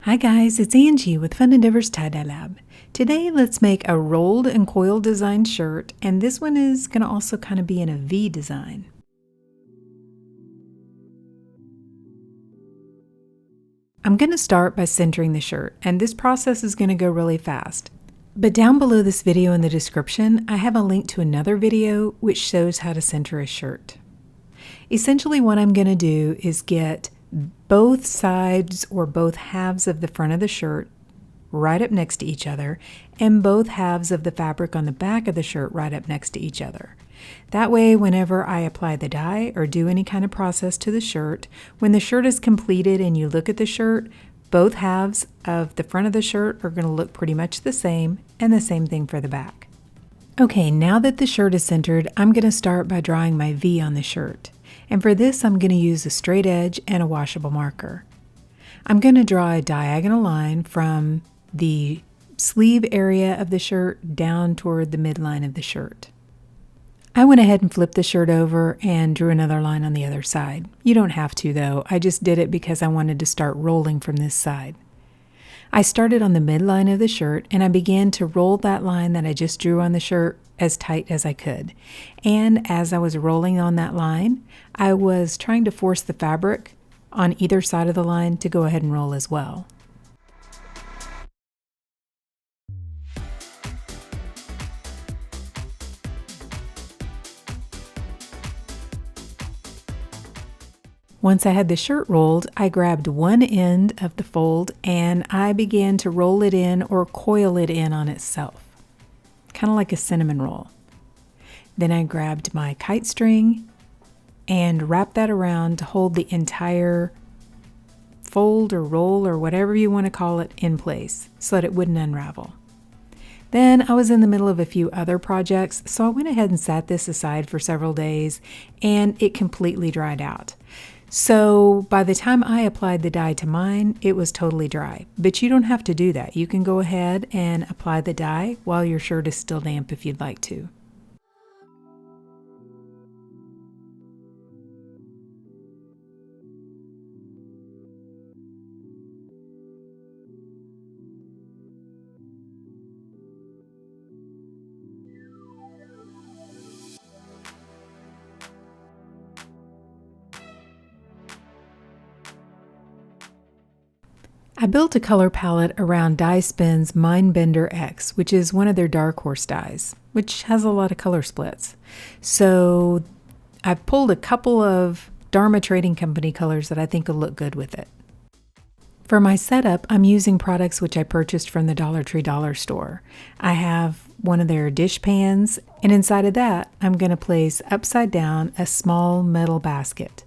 Hi guys, it's Angie with Fun Endeavors Tie-Dye Lab. Today let's make a rolled and coiled design shirt, and this one is going to also kind of be in a V design. I'm going to start by centering the shirt, and this process is going to go really fast. But down below this video in the description, I have a link to another video which shows how to center a shirt. Essentially what I'm going to do is get both sides or both halves of the front of the shirt right up next to each other and both halves of the fabric on the back of the shirt right up next to each other. That way, whenever I apply the dye or do any kind of process to the shirt, when the shirt is completed and you look at the shirt, both halves of the front of the shirt are going to look pretty much the same, and the same thing for the back. Okay, now that the shirt is centered, I'm going to start by drawing my V on the shirt. And for this, I'm going to use a straight edge and a washable marker. I'm going to draw a diagonal line from the sleeve area of the shirt down toward the midline of the shirt. I went ahead and flipped the shirt over and drew another line on the other side. You don't have to though, I just did it because I wanted to start rolling from this side. I started on the midline of the shirt and I began to roll that line that I just drew on the shirt as tight as I could. And as I was rolling on that line, I was trying to force the fabric on either side of the line to go ahead and roll as well. Once I had the shirt rolled, I grabbed one end of the fold and I began to roll it in or coil it in on itself, kind of like a cinnamon roll. Then I grabbed my kite string and wrapped that around to hold the entire fold or roll or whatever you want to call it in place so that it wouldn't unravel. Then I was in the middle of a few other projects, so I went ahead and sat this aside for several days and it completely dried out. So by the time I applied the dye to mine, it was totally dry. But you don't have to do that. You can go ahead and apply the dye while your shirt is still damp if you'd like to. I built a color palette around Dyespin's Mindbender X, which is one of their dark horse dyes, which has a lot of color splits. So I've pulled a couple of Dharma Trading Company colors that I think will look good with it. For my setup, I'm using products which I purchased from the Dollar Tree dollar store. I have one of their dish pans, and inside of that, I'm going to place upside down a small metal basket.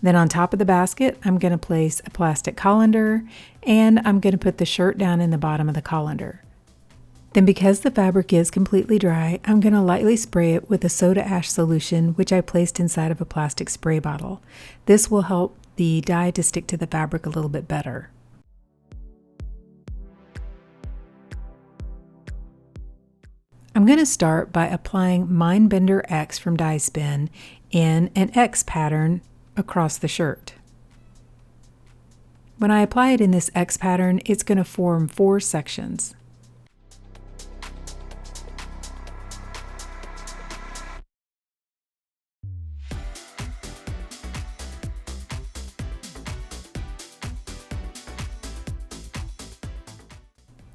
Then on top of the basket, I'm going to place a plastic colander, and I'm going to put the shirt down in the bottom of the colander. Then because the fabric is completely dry, I'm going to lightly spray it with a soda ash solution, which I placed inside of a plastic spray bottle. This will help the dye to stick to the fabric a little bit better. I'm going to start by applying Mindbender X from Dyespin in an X pattern across the shirt. When I apply it in this X pattern, it's going to form 4 sections.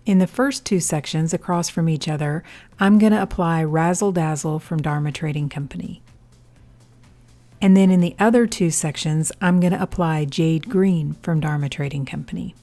In the first 2 sections across from each other, I'm going to apply Razzle Dazzle from Dharma Trading Company. And then in the other 2 sections, I'm going to apply Jade Green from Dharma Trading Company.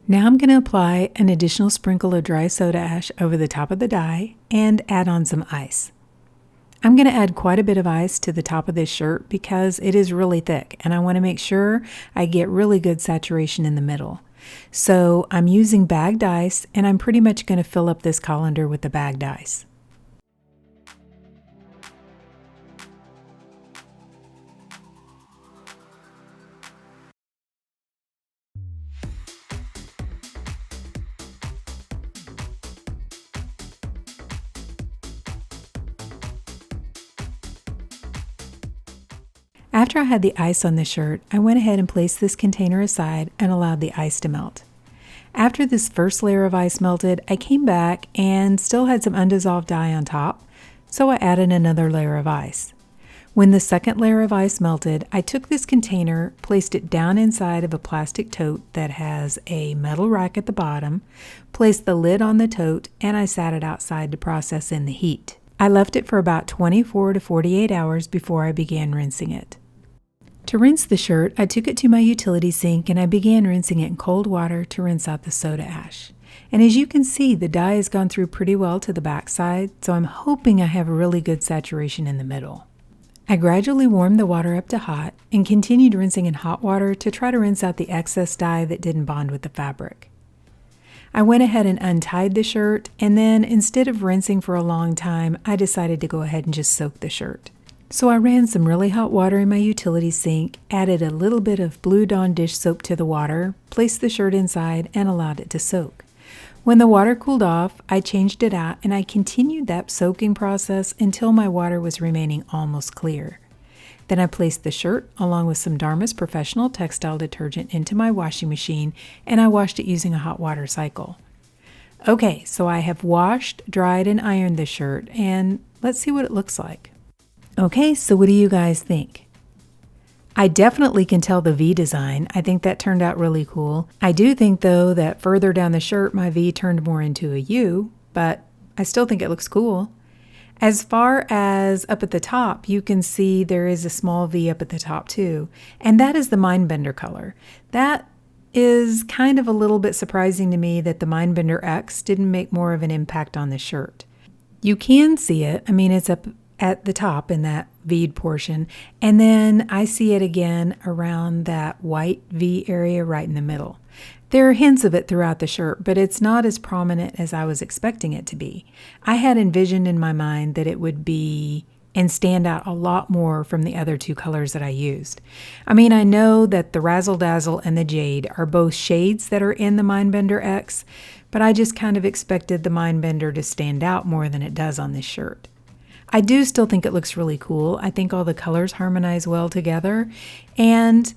Now I'm going to apply an additional sprinkle of dry soda ash over the top of the dye and add on some ice. I'm going to add quite a bit of ice to the top of this shirt because it is really thick and I want to make sure I get really good saturation in the middle. So I'm using bagged ice, and I'm pretty much going to fill up this colander with the bagged ice. After I had the ice on the shirt, I went ahead and placed this container aside and allowed the ice to melt. After this first layer of ice melted, I came back and still had some undissolved dye on top, so I added another layer of ice. When the second layer of ice melted, I took this container, placed it down inside of a plastic tote that has a metal rack at the bottom, placed the lid on the tote, and I sat it outside to process in the heat. I left it for about 24 to 48 hours before I began rinsing it. To rinse the shirt, I took it to my utility sink and I began rinsing it in cold water to rinse out the soda ash. And as you can see, the dye has gone through pretty well to the back side, so I'm hoping I have a really good saturation in the middle. I gradually warmed the water up to hot and continued rinsing in hot water to try to rinse out the excess dye that didn't bond with the fabric. I went ahead and untied the shirt, and then instead of rinsing for a long time, I decided to go ahead and just soak the shirt. So I ran some really hot water in my utility sink, added a little bit of Blue Dawn dish soap to the water, placed the shirt inside, and allowed it to soak. When the water cooled off, I changed it out and I continued that soaking process until my water was remaining almost clear. Then I placed the shirt along with some Dharma's Professional Textile Detergent into my washing machine and I washed it using a hot water cycle. Okay, so I have washed, dried, and ironed the shirt, and let's see what it looks like. Okay, so what do you guys think? I definitely can tell the V design. I think that turned out really cool. I do think, though, that further down the shirt, my V turned more into a U, but I still think it looks cool. As far as up at the top, you can see there is a small V up at the top, too, and that is the Mindbender color. That is kind of a little bit surprising to me that the Mindbender X didn't make more of an impact on the shirt. You can see it. I mean, it's up at the top in that V'd portion, and then I see it again around that white V area right in the middle. There are hints of it throughout the shirt, but it's not as prominent as I was expecting it to be. I had envisioned in my mind that it would be and stand out a lot more from the other two colors that I used. I mean, I know that the Razzle Dazzle and the Jade are both shades that are in the Mindbender X, but I just kind of expected the Mindbender to stand out more than it does on this shirt. I do still think it looks really cool. I think all the colors harmonize well together, and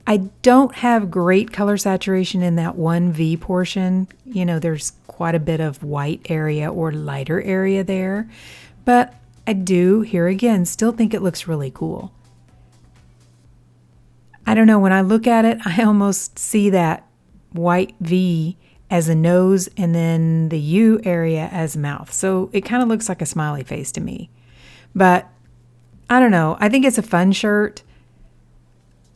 I don't have great color saturation in that one V portion. You know, there's quite a bit of white area or lighter area there, but I do, here again, still think it looks really cool. I don't know, when I look at it, I almost see that white V as a nose and then the U area as mouth. So it kind of looks like a smiley face to me. But I don't know. I think it's a fun shirt.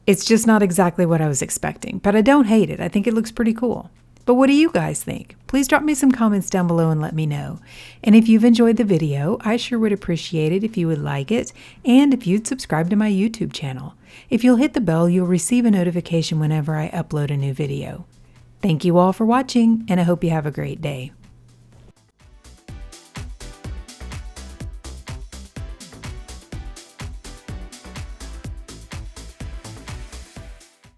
It's just not exactly what I was expecting, but I don't hate it. I think it looks pretty cool. But what do you guys think? Please drop me some comments down below and let me know. And if you've enjoyed the video, I sure would appreciate it if you would like it and if you'd subscribe to my YouTube channel. If you'll hit the bell, you'll receive a notification whenever I upload a new video. Thank you all for watching, and I hope you have a great day.